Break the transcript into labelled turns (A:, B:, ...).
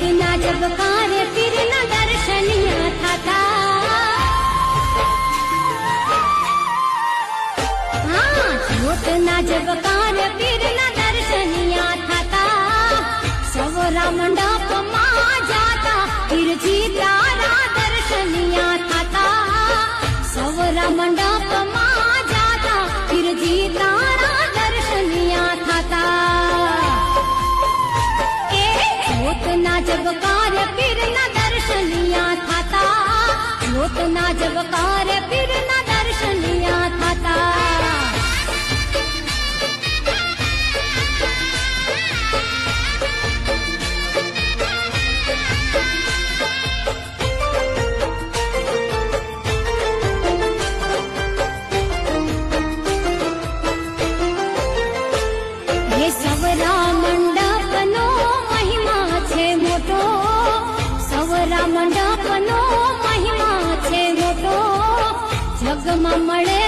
A: જ્યોતના જબકારે પીરના દર્શનિયા થતા જ્યોતના જબકારે પીરના દર્શનિયા થતા સવરા મંડપમાં જાતા પીરજી તારા દર્શનિયા થતા સવરા મંડપમાં જાતા પીરજી તારા દર્શનિયા થતા એ જ્યોતના જબકારે પીરના દર્શનિયા થતા જ્યોતના જબકારે પીરના દર્શનિયા થતા સવરા મંડપનો મહિમા છે મોટો સવરા મંડપનો મહિમા છે મોટો જગમાં મળે